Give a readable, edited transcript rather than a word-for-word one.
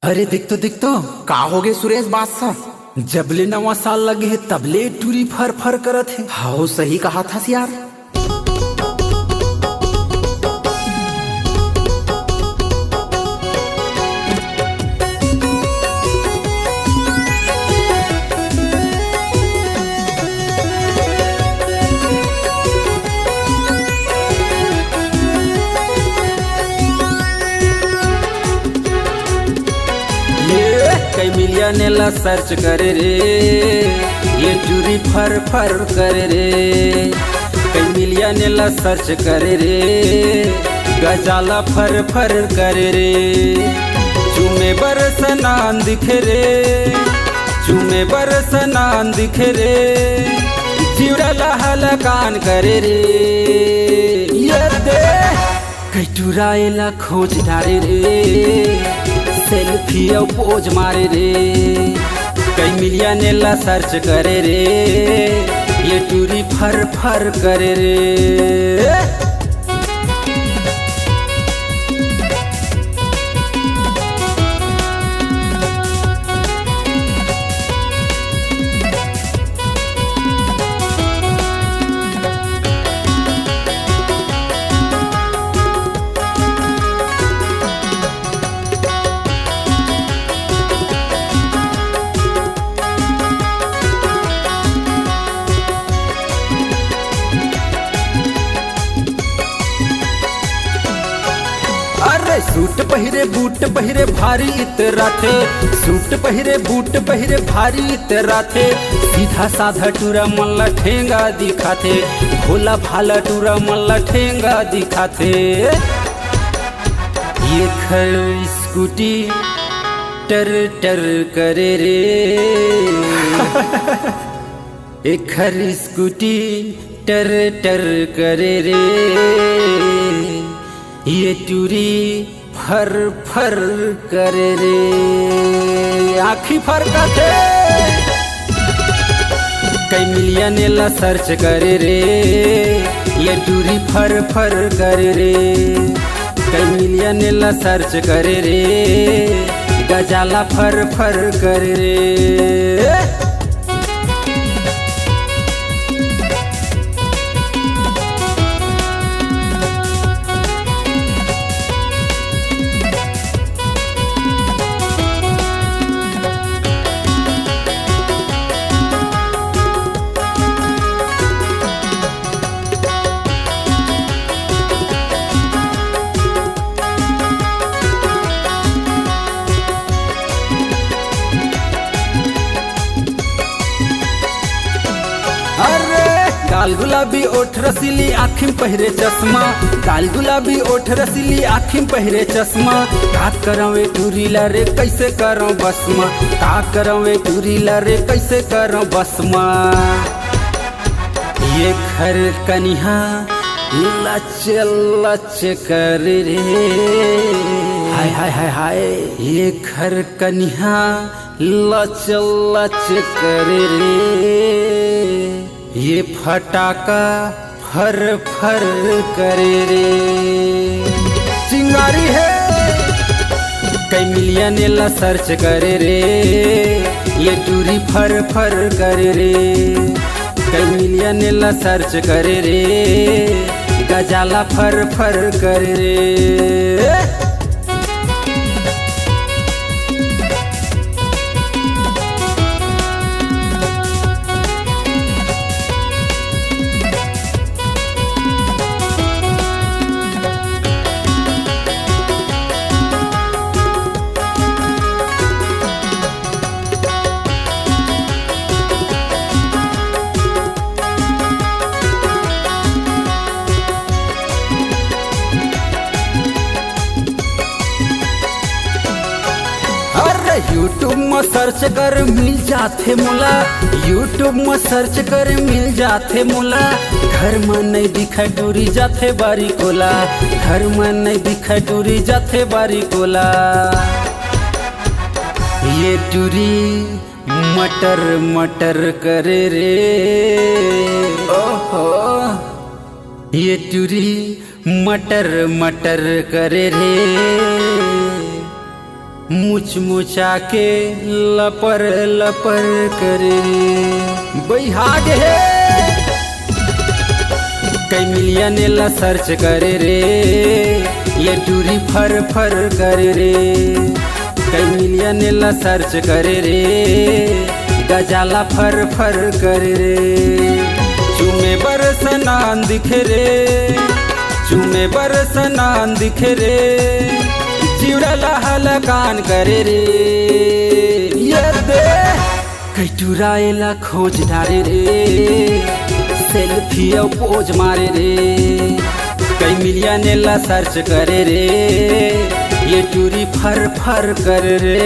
अरे दिख तो का हो गए सुरेश बादशाह। जबले नवा साल लगे है तबले टूरी फर फर करत है। हाँ सही कहा था यार। कई मिलिया ने ला सर्च करे रे, ये टूरी फर फर करे रे। कई मिलिया ने ला सर्च करे रे, गजाला फर फर करे रे। चूमे बरसनान दिखे रे, चूमे बरसनान दिखे रे। चिवड़ा हलकान करे रे, ये दे कई टूराएला खोज डारे रे। सेल्फी और पोज मारे रे, कई मिलिया ने ला सर्च करे रे। ये टूरी फर फर करे रे। सूट पहिरे बूट पहिरे भारी इतरा थे, सूट पहिरे बूट पहिरे भारी इतरा थे। सीधा साधा टूरा मल्ला ठेंगा दिखाते, भोला भाला टूरा मल्ला ठेंगा दिखाते। ये खर स्कूटी टर टर करे रे, एक खर स्कूटी टर टर करे रे। ये टूरी फर फर करे रे, आँखी फरका थे। कई मिलिया ने ला सर्च करे रे, ये टूरी फर फर करे रे। कई मिलिया ने ला सर्च करे रे, गजाला फर फर करे रे। काल गुलाबी ओठ रसीली आँखिम पहिरे चश्मा, काल गुलाबी ओठ रसीली आँखिम पहिरे चश्मा। का करवे टूरीला रे कैसे करो बसमा, का करवे टूरीला रे कैसे करो बसमा। ये घर कनिहा लच लच कर रे, हाय हाय हाय हाय। ये घर कनिहा लच लच कर रे, ये फटाका फर फर करे रे। चिंगारी है कई मिलिया ने ला सर्च करे रे, ये टूरी फर फर करे रे। कई मिलिया ने ला सर्च करे रे, गजाला फर फर करे रे। यूट्यूब में सर्च कर मिल जाते मोला, यूट्यूब में सर्च कर मिल जाते मोला। घर में नहीं दिखा टूरी जाते बारी कोला, घर में नहीं दिखा टूरी जाते बारी कोला। ये टूरी मटर मटर करे रे, ओहो। ये टूरी मटर मटर करे रे, मुछ मुचा के लपर लपर करे रे बैहाग है कई मिलियन ला सर्च करे रे ये टूरी फर फर करे रे कई मिलियन ला सर्च करे रे गजाला फर फर करे रे चुमे बरसनान दिखे रे चुमे बरसनान दिखे रे चिड़ला हलकान करे रे ये दे कई टुराएला खोज डारे रे सेल्फी और पोज मारे रे कई मिलियन ला सर्च करे रे ये टूरी फर फर करे रे।